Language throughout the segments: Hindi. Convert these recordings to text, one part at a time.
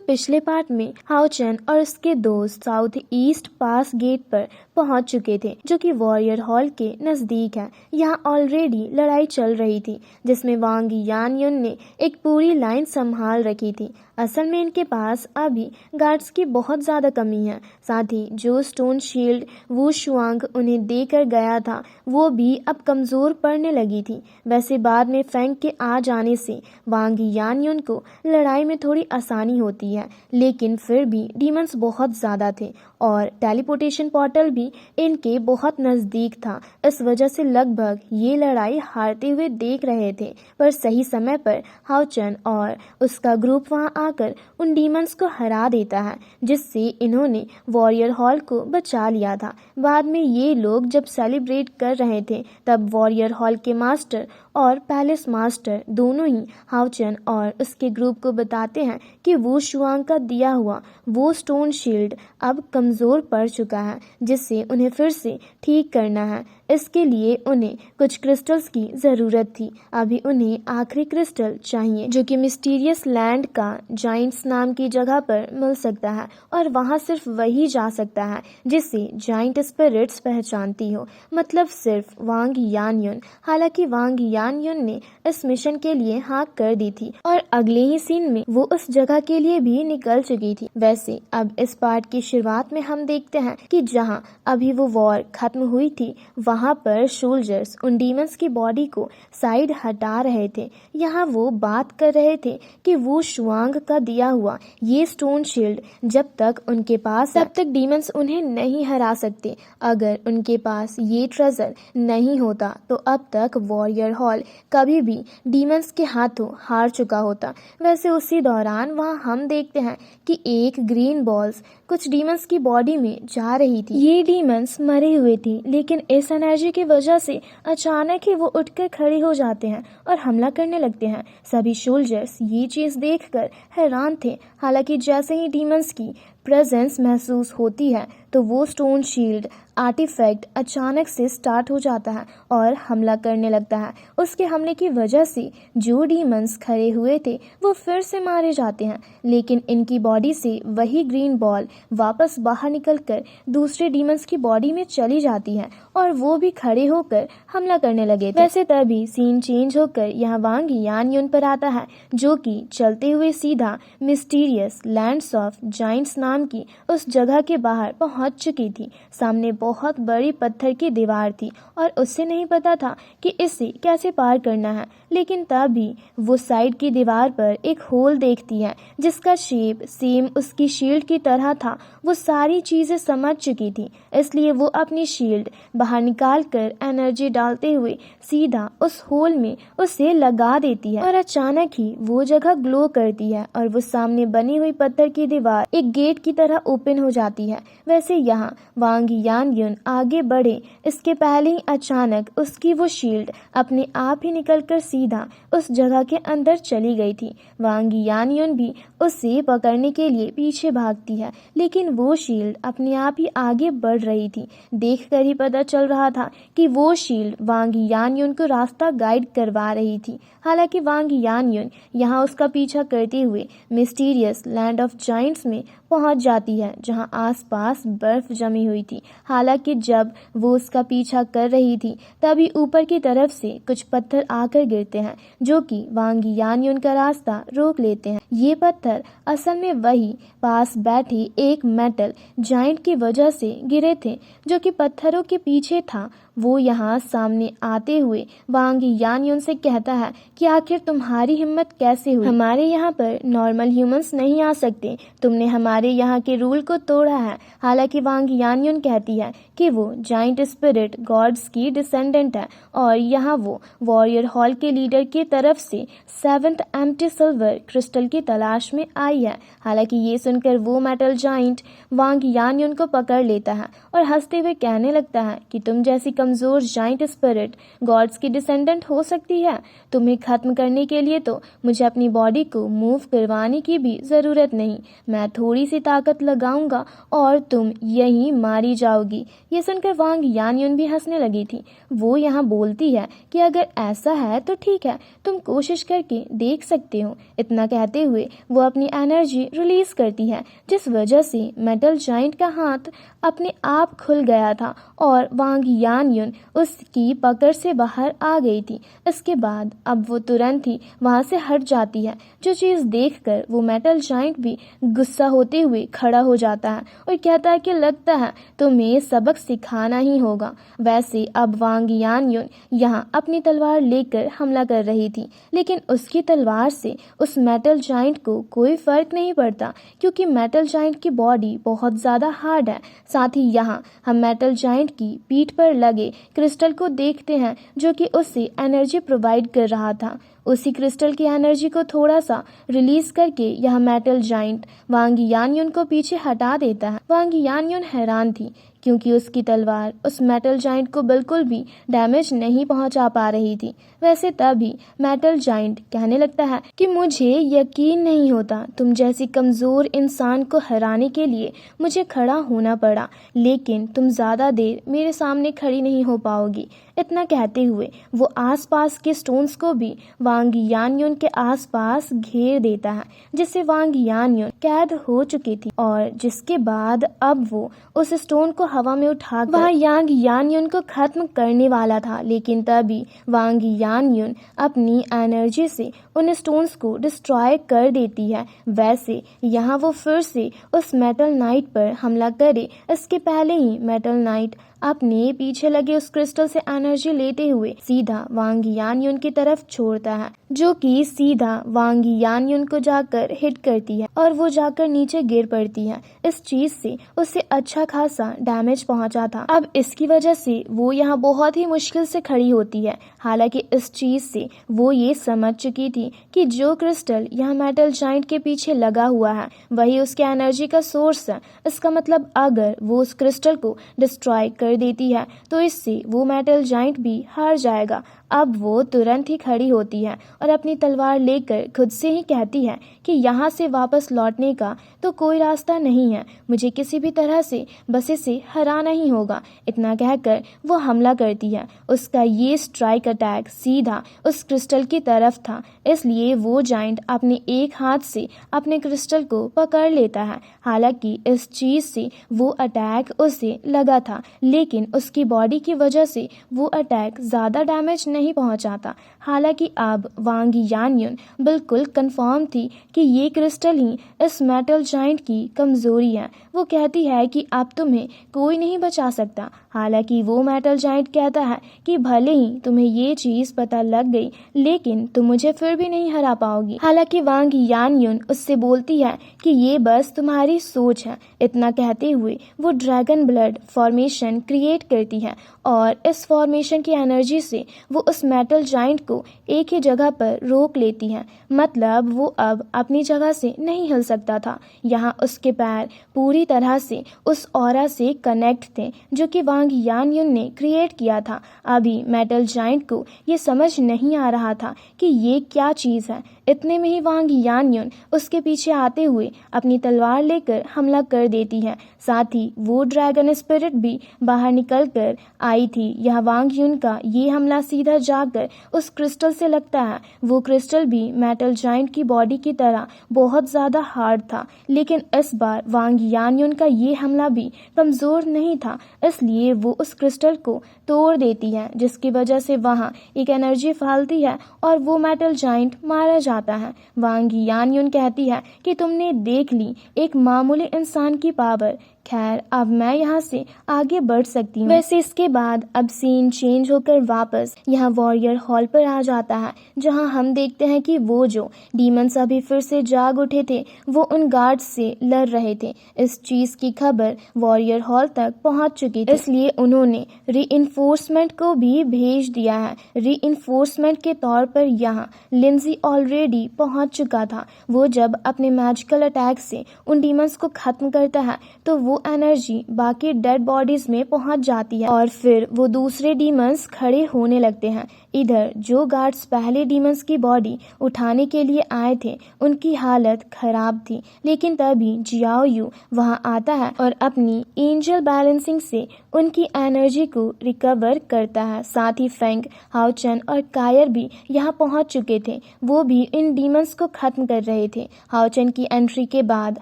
पिछले पार्ट में हाओचन और उसके दोस्त साउथ ईस्ट पास गेट पर पहुंच चुके थे, जो कि वॉरियर हॉल के नजदीक है। यहाँ ऑलरेडी लड़ाई चल रही थी, जिसमें वांग यानयुन ने एक पूरी लाइन संभाल रखी थी। असल में इनके पास अभी गार्ड्स की बहुत ज़्यादा कमी है। साथ ही जो स्टोन शील्ड वू शुआंग उन्हें देकर गया था, वो भी अब कमज़ोर पड़ने लगी थी। वैसे बाद में फैंग के आ जाने से वांग यानयुन को लड़ाई में थोड़ी आसानी होती है, लेकिन फिर भी डीमंस बहुत ज़्यादा थे और टेलीपोर्टेशन पोर्टल भी इनके बहुत नज़दीक था। इस वजह से लगभग ये लड़ाई हारते हुए देख रहे थे, पर सही समय पर हाओचन और उसका ग्रुप वहां आकर उन डीमंस को हरा देता है, जिससे इन्होंने वॉरियर हॉल को बचा लिया था। बाद में ये लोग जब सेलिब्रेट कर रहे थे, तब वॉरियर हॉल के मास्टर और पैलेस मास्टर दोनों ही हाओचन और उसके ग्रुप को बताते हैं कि वू शुआंग का दिया हुआ वो स्टोन शील्ड अब कमज़ोर पड़ चुका है, जिससे उन्हें फिर से ठीक करना है। इसके लिए उन्हें कुछ क्रिस्टल्स की ज़रूरत थी। अभी उन्हें आखिरी क्रिस्टल चाहिए, जो कि मिस्टीरियस लैंड का जाइंट्स नाम की जगह पर मिल सकता है, और वहाँ सिर्फ वही जा सकता है जिसे जाइंट स्पिरिट्स पहचानती हो, मतलब सिर्फ वांग यानयुन। हालांकि वांग यानयुन ने इस मिशन के लिए हाँ कर दी थी और अगले ही सीन में वो उस जगह के लिए भी निकल चुकी थी। वैसे अब इस पार्ट की शुरुआत में हम देखते हैं कि जहाँ अभी वो वॉर खत्म हुई थी, वहाँ पर सोल्जर्स उन डीमंस की बॉडी को साइड हटा रहे थे। यहाँ वो बात कर रहे थे कि वो शुआंग का दिया हुआ ये स्टोन शील्ड जब तक उनके पास तब तक डीमंस उन्हें नहीं हरा सकते। अगर उनके पास ये ट्रेजर नहीं होता तो अब तक वॉरियर हॉल कभी भी डीमंस के हाथों हार चुका होता। वैसे उसी दौरान वहाँ हम देखते हैं कि एक ग्रीन बॉल्स कुछ डीमंस की बॉडी में जा रही थी। ये डीमंस मरे हुए थे, लेकिन इस एनर्जी की वजह से अचानक ही वो उठकर खड़े हो जाते हैं और हमला करने लगते हैं। सभी सोल्जर्स ये चीज देखकर हैरान थे। हालांकि जैसे ही डीमंस की प्रेजेंस महसूस होती है, तो वो स्टोन शील्ड आर्टिफैक्ट अचानक से स्टार्ट हो जाता है और हमला करने लगता है। उसके हमले की वजह से जो डीमंस खड़े हुए थे वो फिर से मारे जाते हैं, लेकिन इनकी बॉडी से वही ग्रीन बॉल वापस बाहर निकलकर दूसरे डीमंस की बॉडी में चली जाती है और वो भी खड़े होकर हमला करने लगे थे। वैसे तभी सीन चेंज होकर यहाँ वांग यानयुन पर आता है, जो कि चलते हुए सीधा मिस्टीरियस लैंड्स ऑफ जाइंट्स नाम की उस जगह के बाहर पहुंच चुकी थी। सामने बहुत बड़ी पत्थर की दीवार थी और उसे नहीं पता था कि इसे कैसे पार करना है, लेकिन तभी वो साइड की दीवार पर एक होल देखती है जिसका शेप सेम उसकी शील्ड की तरह था। वो सारी चीजें समझ चुकी थी, इसलिए वो अपनी शील्ड बाहर निकाल कर एनर्जी डालते हुए सीधा उस होल में उसे लगा देती है और अचानक ही वो जगह ग्लो करती है और वो सामने बनी हुई पत्थर की दीवार एक गेट की तरह ओपन हो जाती है। वैसे यहाँ वांग यानयुन आगे बढ़े इसके पहले ही अचानक उसकी वो शील्ड अपने आप ही निकलकर सीधा उस जगह के अंदर चली गई थी। वांग यानयुन भी उसे पकड़ने के लिए पीछे भागती है, लेकिन वो शील्ड अपने आप ही आगे बढ़ रही थी। देखकर ही पता चल रहा था कि वो शील्ड वांग यानयुन को रास्ता गाइड करवा रही थी। हालांकि वांग यानयुन यहाँ उसका पीछा करते हुए मिस्टीरियस लैंड ऑफ जाइंट्स में पहुंच जाती है, जहां आसपास बर्फ जमी हुई थी। हालांकि जब वो उसका पीछा कर रही थी, तभी ऊपर की तरफ से कुछ पत्थर आकर गिरते हैं, जो कि वांग यानयुन का रास्ता रोक लेते हैं। ये पत्थर असल में वही पास बैठी एक मेटल जाइंट की वजह से गिरे थे, जो कि पत्थरों के पीछे था। वो यहाँ सामने आते हुए वांग यानयुन से कहता है कि आखिर तुम्हारी हिम्मत कैसे हुई? हमारे यहाँ पर नॉर्मल ह्यूमंस नहीं आ सकते, तुमने हमारे यहाँ के रूल को तोड़ा है। हालांकि वांग यानयुन कहती है कि वो जाइंट स्पिरिट गॉड्स की डिसेंडेंट है और यहाँ वो वॉरियर हॉल के लीडर की तरफ से 7th एम्प्टी सिल्वर क्रिस्टल की तलाश में आई है। हालांकि ये सुनकर वो मेटल जाइंट वांग यानयुन को पकड़ लेता है और हंसते हुए कहने लगता है कि तुम जैसी कमज़ोर जाइंट स्पिरिट गॉड्स की डिसेंडेंट हो सकती है। तुम्हें ख़त्म करने के लिए तो मुझे अपनी बॉडी को मूव करवाने की भी ज़रूरत नहीं। मैं थोड़ी सी ताकत लगाऊंगा और तुम यहीं मारी जाओगी। ये सुनकर वांग यानयुन भी हंसने लगी थी। वो यहाँ बोलती है कि अगर ऐसा है तो ठीक है, तुम कोशिश करके देख सकते हो। इतना कहते हुए वो अपनी एनर्जी रिलीज करती है, जिस वजह से मेटल जाइंट का हाथ अपने आप खुल गया था और वांग यानयुन उसकी पकड़ से बाहर आ गई थी। इसके बाद अब वो तुरंत ही वहां से हट जाती है, जो चीज़ देखकर वो मेटल जाइंट भी गुस्सा होते हुए खड़ा हो जाता है और कहता है कि लगता है तुम्हें सबक सिखाना ही होगा। वैसे अब वांग यानयुन यहाँ अपनी तलवार लेकर हमला कर रही थी, लेकिन उसकी तलवार से उस मेटल जाइंट को कोई फर्क नहीं पड़ता, क्योंकि मेटल जाइंट की बॉडी बहुत ज़्यादा हार्ड है। साथ ही यहाँ हम मेटल जाइंट की पीठ पर लगे क्रिस्टल को देखते हैं, जो कि उसे एनर्जी प्रोवाइड कर रहा था। उसी क्रिस्टल की एनर्जी को थोड़ा सा रिलीज करके यह मेटल जाइंट वांग यानयुन को पीछे हटा देता है। वांग यानयुन हैरान थी, क्योंकि उसकी तलवार उस मेटल जाइंट को बिल्कुल भी डैमेज नहीं पहुंचा पा रही थी। वैसे तभी मेटल जाइंट कहने लगता है कि मुझे यकीन नहीं होता, तुम जैसी कमज़ोर इंसान को हराने के लिए मुझे खड़ा होना पड़ा, लेकिन तुम ज़्यादा देर मेरे सामने खड़ी नहीं हो पाओगी। इतना कहते हुए वो आसपास के स्टोन्स को भी वांग यानयुन के आसपास घेर देता है, जिससे वांग यानयुन कैद हो चुकी थी और जिसके बाद अब वो उस स्टोन को हवा में उठाकर वह वांग यानयुन को खत्म करने वाला था। लेकिन तभी वांग यानयुन अपनी एनर्जी से उन स्टोन्स को डिस्ट्रॉय कर देती है। वैसे यहाँ वो फिर से उस मेटल नाइट पर हमला करे, इसके पहले ही मेटल नाइट अपने पीछे लगे उस क्रिस्टल से एनर्जी लेते हुए सीधा वांग यानयुन की तरफ छोड़ता है, जो कि सीधा वांग यानयुन को जाकर हिट करती है और वो जाकर नीचे गिर पड़ती है। इस चीज से उसे अच्छा खासा डैमेज पहुंचा था। अब इसकी वजह से वो यहाँ बहुत ही मुश्किल से खड़ी होती है। हालांकि इस चीज से वो ये समझ चुकी थी कि जो क्रिस्टल यहाँ मेटल जाइंट के पीछे लगा हुआ है वही उसके एनर्जी का सोर्स है। इसका मतलब अगर वो उस क्रिस्टल को डिस्ट्रॉय कर देती है तो इससे वो मेटल जाइंट भी हार जाएगा। अब वो तुरंत ही खड़ी होती है और अपनी तलवार लेकर खुद से ही कहती है कि यहाँ से वापस लौटने का तो कोई रास्ता नहीं है, मुझे किसी भी तरह से बस इसे हराना ही होगा। इतना कहकर वो हमला करती है। उसका ये स्ट्राइक अटैक सीधा उस क्रिस्टल की तरफ था, इसलिए वो जाइंट अपने एक हाथ से अपने क्रिस्टल को पकड़ लेता है। हालांकि इस चीज से वो अटैक उसे लगा था, लेकिन उसकी बॉडी की वजह से वो अटैक ज़्यादा डैमेज नहीं पहुंचाता। हालांकि अब वांग यानयुन बिल्कुल कंफर्म थी कि ये क्रिस्टल ही इस मेटल जाइंट की कमज़ोरी है। वो कहती है कि अब तुम्हें कोई नहीं बचा सकता। हालांकि वो मेटल जाइंट कहता है कि भले ही तुम्हें ये चीज़ पता लग गई, लेकिन तुम मुझे फिर भी नहीं हरा पाओगी। हालांकि वांग यानयुन उससे बोलती है कि ये बस तुम्हारी सोच है। इतना कहते हुए वो ड्रैगन ब्लड फॉर्मेशन क्रिएट करती है और इस फॉर्मेशन की एनर्जी से वो उस मेटल जाइंट को एक ही जगह पर रोक लेती है। मतलब वो अब अपनी जगह से नहीं हिल सकता था। यहाँ उसके पैर पूरी तरह से उस ऑरा से कनेक्ट थे, जो कि वांग यानयुन ने क्रिएट किया था। अभी मेटल जाइंट को ये समझ नहीं आ रहा था कि ये क्या चीज़ है। इतने में ही वांग यानयुन उसके पीछे आते हुए अपनी तलवार लेकर हमला कर देती है। साथ ही वो ड्रैगन स्पिरिट भी बाहर निकल कर आई थी। यह वांग युन का ये हमला सीधा जाकर उस क्रिस्टल से लगता है। वो क्रिस्टल भी मेटल जाइंट की बॉडी की तरह बहुत ज़्यादा हार्ड था, लेकिन इस बार वांग यानयुन का ये हमला भी कमज़ोर नहीं था, इसलिए वो उस क्रिस्टल को तोड़ देती है, जिसकी वजह से वहाँ एक एनर्जी फैलती है और वो मेटल जाइंट मारा जाता है। वांग यानयुन कहती है कि तुमने देख ली एक मामूली इंसान की पावर। खैर, अब मैं यहाँ से आगे बढ़ सकती हूँ। वैसे इसके बाद अब सीन चेंज होकर वापस यहाँ वॉरियर हॉल पर आ जाता है, जहाँ हम देखते हैं कि वो जो डीमंस अभी फिर से जाग उठे थे वो उन गार्ड्स से लड़ रहे थे। इस चीज की खबर वॉरियर हॉल तक पहुँच चुकी थी, इसलिए उन्होंने रीइंफोर्समेंट को भी भेज दिया है। रीइंफोर्समेंट के तौर पर यहाँ लिंजी ऑलरेडी ऑलरेडी पहुंच चुका था। वो जब अपने मैजिकल अटैक से उन डीमंस को खत्म करता है तो वो एनर्जी बाकी डेड बॉडीज में पहुंच जाती है और फिर वो दूसरे डीमंस खड़े होने लगते हैं। इधर जो गार्ड्स पहले डीमंस की बॉडी उठाने के लिए आए थे उनकी हालत खराब थी, लेकिन तभी जियाओ यू वहां आता है और अपनी एंजल बैलेंसिंग से उनकी एनर्जी को रिकवर करता है। साथ ही फेंग, हाओचन और कायर भी यहाँ पहुंच चुके थे। वो भी इन डीमंस को खत्म कर रहे थे। हाओचन की एंट्री के बाद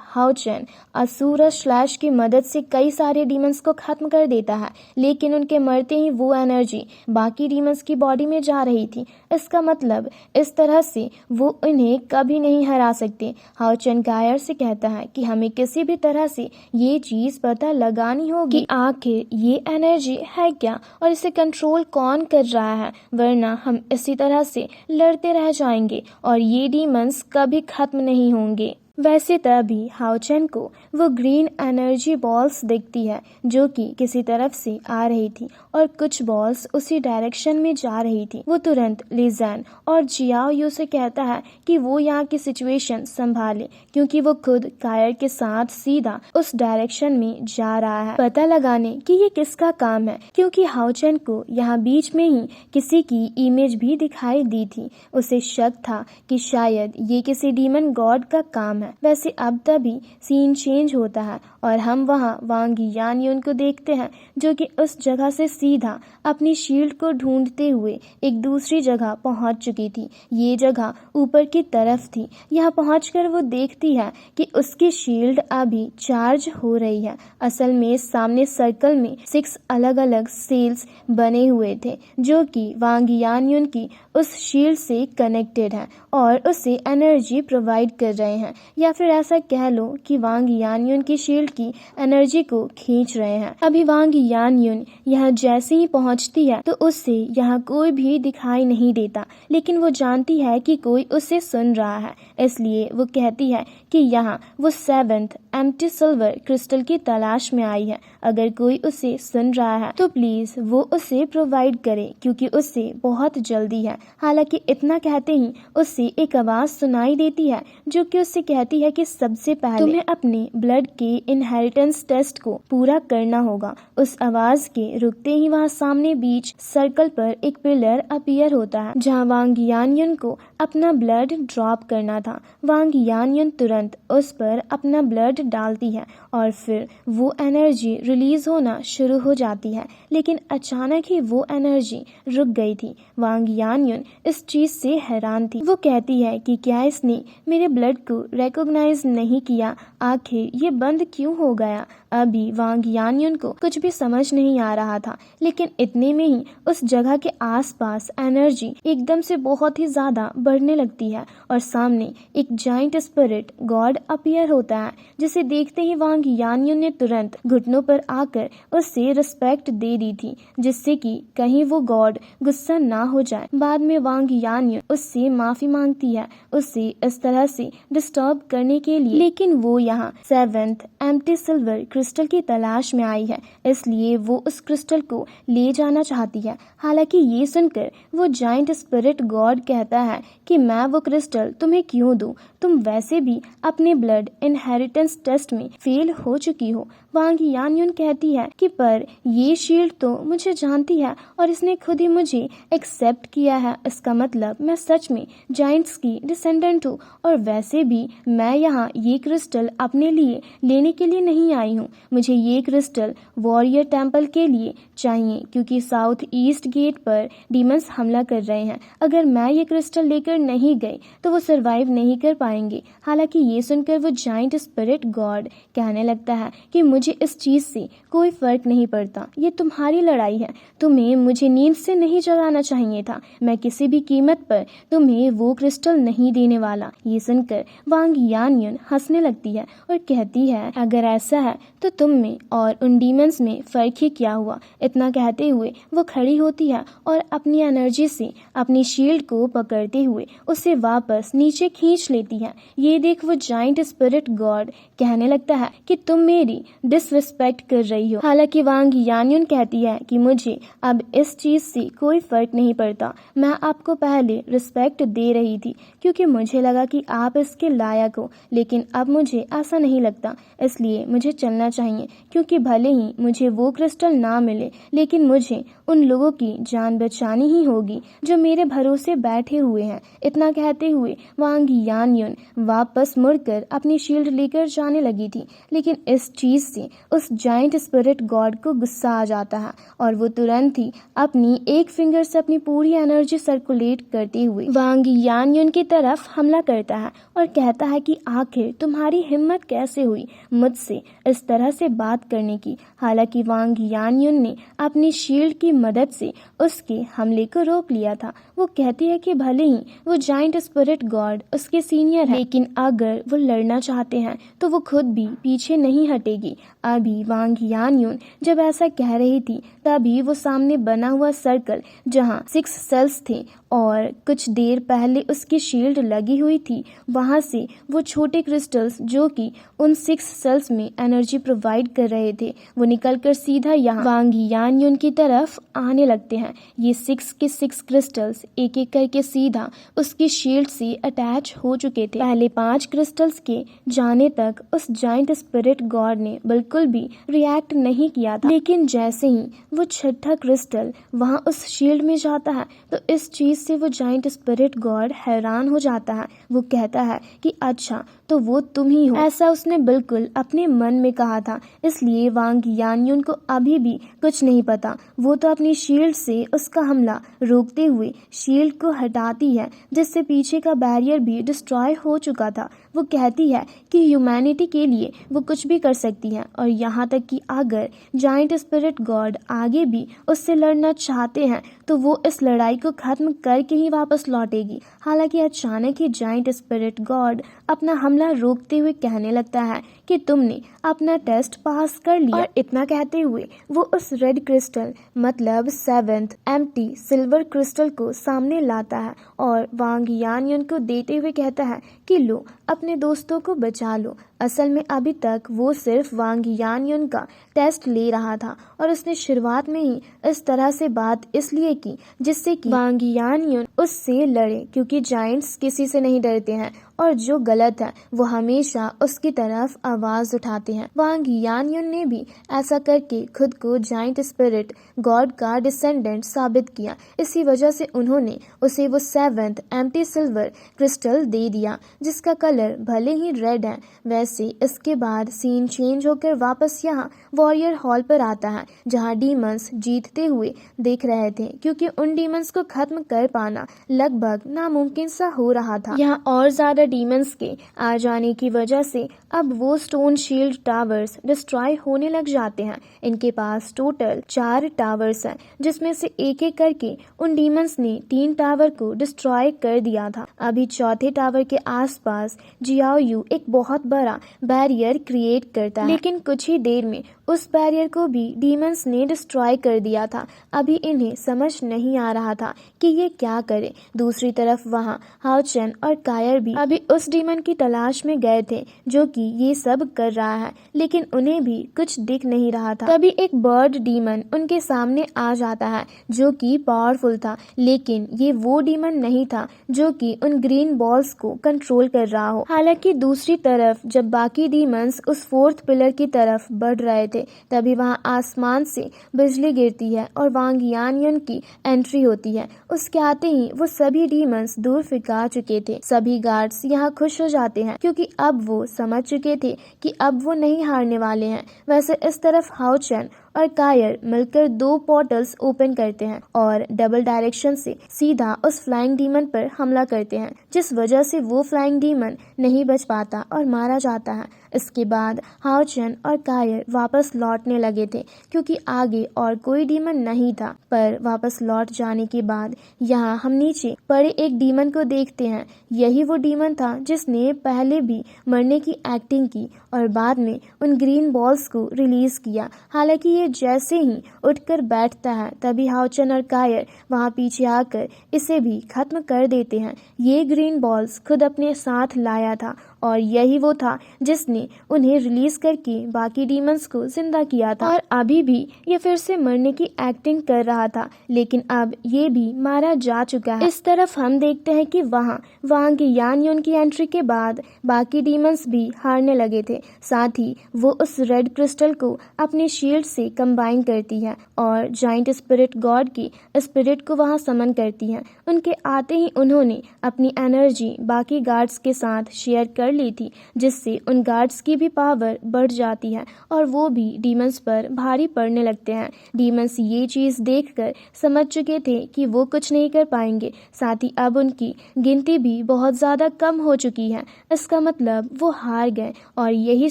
हाओचन असुर स्लैश की मदद से कई सारे डीमंस को खत्म कर देता है, लेकिन उनके मरते ही वो एनर्जी बाकी डीमंस की बॉडी में जा रही थी। इसका मतलब इस तरह से वो इन्हें कभी नहीं हरा सकते। हाओचन कायर से कहता है कि हमें किसी भी तरह से ये चीज पता लगानी होगी कि आखिर ये एनर्जी है क्या और इसे कंट्रोल कौन कर रहा है, वरना हम इसी तरह से लड़ते रह जाएंगे और ये डीमंस कभी खत्म नहीं होंगे। वैसे तभी हाओचन को वो ग्रीन एनर्जी बॉल्स दिखती है जो कि किसी तरफ से आ रही थी और कुछ बॉल्स उसी डायरेक्शन में जा रही थी। वो तुरंत लिजैन और जियाओ यू से कहता है कि वो यहाँ की सिचुएशन संभाले, क्योंकि वो खुद कायर के साथ सीधा उस डायरेक्शन में जा रहा है पता लगाने कि ये किसका काम है, क्योंकि हाओचन को यहाँ बीच में ही किसी की इमेज भी दिखाई दी थी। उसे शक था कि शायद ये किसी डीमन गॉड का काम है। वैसे अब तभी सीन चेंज होता है और हम वहाँ वांग यानयुन को देखते हैं जो कि उस जगह से सीधा अपनी शील्ड को ढूंढते हुए एक दूसरी जगह पहुंच चुकी थी। ये जगह ऊपर की तरफ थी। यहाँ पहुंचकर वो देखती है कि उसकी शील्ड अभी चार्ज हो रही है। असल में सामने सर्कल में 6 अलग अलग सेल्स बने हुए थे जो कि वांग यानयुन की उस शील्ड से कनेक्टेड है और उसे एनर्जी प्रोवाइड कर रहे हैं, या फिर ऐसा कह लो कि वांग यानयुन की शील्ड की एनर्जी को खींच रहे हैं। अभी वांग यानयुन यहाँ जैसे ही पहुँचती है तो उससे यहाँ कोई भी दिखाई नहीं देता, लेकिन वो जानती है कि कोई उसे सुन रहा है। इसलिए वो कहती है कि यहाँ वो 7th एम्प्टी सिल्वर क्रिस्टल की तलाश में आई है। अगर कोई उसे सुन रहा है तो प्लीज वो उसे प्रोवाइड करे, क्योंकि उससे बहुत जल्दी है। हालांकि इतना कहते ही उससे एक आवाज सुनाई देती है जो कि उससे कहती है कि सबसे पहले तुम्हें अपने ब्लड के इनहेरिटेंस टेस्ट को पूरा करना होगा। उस आवाज के रुकते ही वहाँ सामने बीच सर्कल पर एक पिलर अपीयर होता है जहाँ वांग यानयुन को अपना ब्लड ड्रॉप करना था। वांग यानयुन तुरंत उस पर अपना ब्लड डालती है और फिर वो एनर्जी रिलीज होना शुरू हो जाती है, लेकिन अचानक ही वो एनर्जी रुक गई थी। वांग यानयुन इस चीज से हैरान थी। वो कहती है कि क्या इसने मेरे ब्लड को रिकॉग्नाइज नहीं किया, आखिर ये बंद क्यों हो गया। अभी वांग यानयुन को कुछ भी समझ नहीं आ रहा था, लेकिन इतने में ही उस जगह के आसपास एनर्जी एकदम से बहुत ही ज्यादा बढ़ने लगती है और सामने एक जाइंट स्पिरिट गॉड अपीयर होता है, जिसे देखते ही वांग यानयुन ने तुरंत घुटनों पर आकर उससे रिस्पेक्ट दे दी थी, जिससे कि कहीं वो गॉड गुस्सा ना हो जाए। बाद में वांग यानयुन उससे माफी मांगती है उससे इस तरह से डिस्टर्ब करने के लिए, लेकिन वो यहाँ 7th एम्प्टी सिल्वर क्रिस्टल की तलाश में आई है, इसलिए वो उस क्रिस्टल को ले जाना चाहती है। हालांकि ये सुनकर वो जाइंट स्पिरिट गॉड कहता है कि मैं वो क्रिस्टल तुम्हें क्यों दूं, तुम वैसे भी अपने ब्लड इनहेरिटेंस टेस्ट में फेल हो चुकी हो। वांग यानयुन कहती है कि पर ये शील्ड तो मुझे जानती है और इसने खुद ही मुझे एक्सेप्ट किया है, इसका मतलब मैं सच में जाइंट्स की डिसेंडेंट हूँ। और वैसे भी मैं यहाँ ये क्रिस्टल अपने लिए लेने के लिए नहीं आई हूँ, मुझे ये क्रिस्टल वॉरियर टेम्पल के लिए चाहिए, क्योंकि साउथ ईस्ट गेट पर डीमंस हमला कर रहे हैं। अगर मैं ये क्रिस्टल लेकर नहीं गई तो वो सरवाइव नहीं कर पाएंगे। हालांकि ये सुनकर वो जाइंट स्पिरिट गॉड कहने लगता है कि मुझे इस चीज से कोई फर्क नहीं पड़ता, ये तुम्हारी लड़ाई है, तुम्हें मुझे नींद से नहीं जगाना चाहिए था, मैं किसी भी कीमत पर तुम्हें वो क्रिस्टल नहीं देने वाला। ये सुनकर वांग यानयुन हंसने लगती है और कहती है अगर ऐसा है तो तुम में और उन डीमंस में फर्क ही क्या हुआ। इतना कहते हुए वो खड़ी होती है और अपनी एनर्जी से अपनी शील्ड को पकड़ते हुए उसे वापस नीचे खींच लेती है। ये देख वो जाइंट स्पिरिट गॉड कहने लगता है कि तुम मेरी डिसरिस्पेक्ट कर रही हो। हालांकि वांग यान्युन कहती है कि मुझे अब इस चीज से कोई फर्क नहीं पड़ता, मैं आपको पहले रिस्पेक्ट दे रही थी क्योंकि मुझे लगा कि आप इसके लायक हो, लेकिन अब मुझे ऐसा नहीं लगता, इसलिए मुझे चलना चाहिए क्योंकि भले ही मुझे वो क्रिस्टल ना मिले लेकिन मुझे उन लोगों की जान बचानी ही होगी जो मेरे भरोसे बैठे हुए हैं। इतना कहते हुए वांग यान्युन वापस मुड़कर अपनी शील्ड लेकर जाने लगी थी, लेकिन इस चीज से उस जाइंट स्पिरिट गॉड को गुस्सा आ जाता है और वो तुरंत ही अपनी एक फिंगर से अपनी पूरी एनर्जी सर्कुलेट करते हुए वांग यान्युन की तरफ हमला करता है और कहता है कि आखिर तुम्हारी हिम्मत कैसे हुई मुझसे इस तरह से बात करने की। हालांकि वांग यान्युन ने अपनी शील्ड की मदद से उसके हमले को रोक लिया था। वो कहती है कि भले ही वो जाइंट स्पिरिट गॉड उसके सीनियर है, लेकिन अगर वो लड़ना चाहते हैं तो वो खुद भी पीछे नहीं हटेगी। अभी वांग यान्युन जब ऐसा कह रही थी तभी वो सामने बना हुआ सर्कल जहाँ 6 सेल्स थे और कुछ देर पहले उसकी शील्ड लगी हुई थी, वहां से वो छोटे क्रिस्टल्स जो कि उन 6 सेल्स में एनर्जी प्रोवाइड कर रहे थे वो निकलकर सीधा यहाँ वांग यान्युन की तरफ आने लगते हैं। ये 6 के 6 क्रिस्टल्स एक एक करके सीधा उसकी शील्ड से अटैच हो चुके थे। पहले 5 क्रिस्टल्स के जाने तक उस जाइंट स्पिरिट गॉड ने बिल्कुल भी रिएक्ट नहीं किया था, लेकिन जैसे ही वो छठा क्रिस्टल वहां उस शील्ड में जाता है तो इस चीज से वो जाइंट स्पिरिट गॉड हैरान हो जाता है। वो कहता है कि अच्छा तो वो तुम ही हो, ऐसा उसने बिल्कुल अपने मन में कहा था, इसलिए वांग यान्युन को अभी भी कुछ नहीं पता। वो तो अपनी शील्ड से उसका हमला रोकते हुए शील्ड को हटाती है जिससे पीछे का बैरियर भी डिस्ट्रॉय हो चुका था। वो कहती है कि ह्यूमैनिटी के लिए वो कुछ भी कर सकती है और यहाँ तक कि अगर जाइंट स्पिरिट गॉड आगे भी उससे लड़ना चाहते हैं तो वो इस लड़ाई को खत्म करके ही वापस लौटेगी। हालांकि अचानक ही जाइंट स्पिरिट गॉड अपना हमला रोकते हुए कहने लगता है कि तुमने अपना टेस्ट पास कर लिया। और इतना कहते हुए वो उस रेड क्रिस्टल मतलब 7th एम्प्टी सिल्वर क्रिस्टल को सामने लाता है और वांग यान्युन को देते हुए कहता है कि लो अपने दोस्तों को बचा लो। असल में अभी तक वो सिर्फ वांग यान्युन का टेस्ट ले रहा था और उसने शुरुआत में ही इस तरह से बात इसलिए की जिससे कि वांग यान्युन उससे लड़े, क्योंकि जाइंट्स किसी से नहीं डरते हैं और जो गलत है वो हमेशा उसकी तरफ आवाज उठाते हैं। वांग यान्युन ने भी ऐसा करके खुद को जाइंट स्पिरिट गॉड का डिसेंडेंट साबित किया। इसी वजह से उन्होंने उसे वो 7th एम्प्टी सिल्वर क्रिस्टल दे दिया जिसका कलर भले ही रेड है। वैसे इसके बाद सीन चेंज होकर वापस यहाँ वॉरियर हॉल पर आता है जहाँ डीमंस जीतते हुए देख रहे थे, क्योंकि उन डीमंस को खत्म कर पाना लगभग नामुमकिन सा हो रहा था। यहाँ और ज्यादा डीमंस के आ जाने की वजह से अब वो स्टोन शील्ड टावर्स डिस्ट्रॉय होने लग जाते हैं। इनके पास टोटल 4 टावर्स हैं जिसमें से एक एक करके उन डीमंस ने 3 टावर को डिस्ट्रॉय कर दिया था। अभी चौथे टावर के आसपास जियाओ यू एक बहुत बड़ा बैरियर क्रिएट करता है, लेकिन कुछ ही देर में उस बैरियर को भी डीमंस ने डिस्ट्रॉय कर दिया था। अभी इन्हें समझ नहीं आ रहा था कि ये क्या करे। दूसरी तरफ वहाँ हाओ चेन और कायर भी अभी उस डीमन की तलाश में गए थे जो कि ये सब कर रहा है, लेकिन उन्हें भी कुछ दिख नहीं रहा था। तभी एक बर्ड डीमन उनके सामने आ जाता है जो कि पावरफुल था, लेकिन ये वो डीमन नहीं था जो कि उन ग्रीन बॉल्स को कंट्रोल कर रहा हो। हालांकि दूसरी तरफ जब बाकी डीमंस उस 4th पिलर की तरफ बढ़ रहे थे तभी वहाँ आसमान से बिजली गिरती है और वांग यान्युन की एंट्री होती है। उसके आते ही वो सभी डीमंस दूर फिका चुके थे। सभी गार्ड्स यहाँ खुश हो जाते हैं क्योंकि अब वो समझ चुके थे कि अब वो नहीं हारने वाले हैं। वैसे इस तरफ हाओ चेन और कायर मिलकर 2 पोर्टल्स ओपन करते हैं और डबल डायरेक्शन से सीधा उस फ्लाइंग डीमन पर हमला करते हैं, जिस वजह से वो फ्लाइंग डीमन नहीं बच पाता और मारा जाता है। इसके बाद हाओ चेन और कायर वापस लौटने लगे थे क्योंकि आगे और कोई डीमन नहीं था। पर वापस लौट जाने के बाद यहाँ हम नीचे पड़े एक डीमन को देखते हैं। यही वो डीमन था जिसने पहले भी मरने की एक्टिंग की और बाद में उन ग्रीन बॉल्स को रिलीज किया। हालांकि ये जैसे ही उठकर बैठता है तभी हाओ चेन और कायर वहाँ पीछे आकर इसे भी खत्म कर देते हैं। ये ग्रीन बॉल्स खुद अपने साथ लाया था और यही वो था जिसने उन्हें रिलीज करके बाकी डीमंस को जिंदा किया था। और अभी भी ये फिर से मरने की एक्टिंग कर रहा था, लेकिन अब ये भी मारा जा चुका है। इस तरफ हम देखते हैं कि वहाँ वांग यानयुन की एंट्री के बाद बाकी डीमंस भी हारने लगे थे। साथ ही वो उस रेड क्रिस्टल को अपने शील्ड से कंबाइन करती है और जाइंट स्पिरिट गॉड की स्पिरिट को वहां समन करती है। उनके आते ही उन्होंने अपनी एनर्जी बाकी गार्ड्स के साथ शेयर कर ली थी, जिससे उन गार्ड्स की भी पावर बढ़ जाती है और वो भी डीमंस पर भारी पड़ने लगते हैं। डीमंस ये चीज देखकर समझ चुके थे कि वो कुछ नहीं कर पाएंगे। साथ ही अब उनकी गिनती भी बहुत ज्यादा कम हो चुकी है। इसका मतलब वो हार गए और यही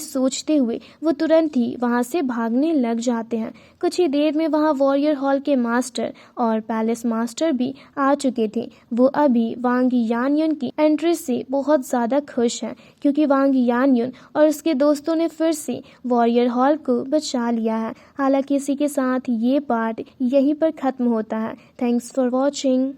सोचते हुए वो तुरंत ही वहां से भागने लग जाते हैं। कुछ ही देर में वहां वॉरियर हॉल के मास्टर और पैलेस मास्टर भी आ चुके थे। वो अभी वांग यानयुन की एंट्री से बहुत ज्यादा खुश हैं, क्योंकि वांग यानयुन और उसके दोस्तों ने फिर से वॉरियर हॉल को बचा लिया है। हालांकि इसी के साथ ये पार्ट यहीं पर खत्म होता है। Thanks for watching.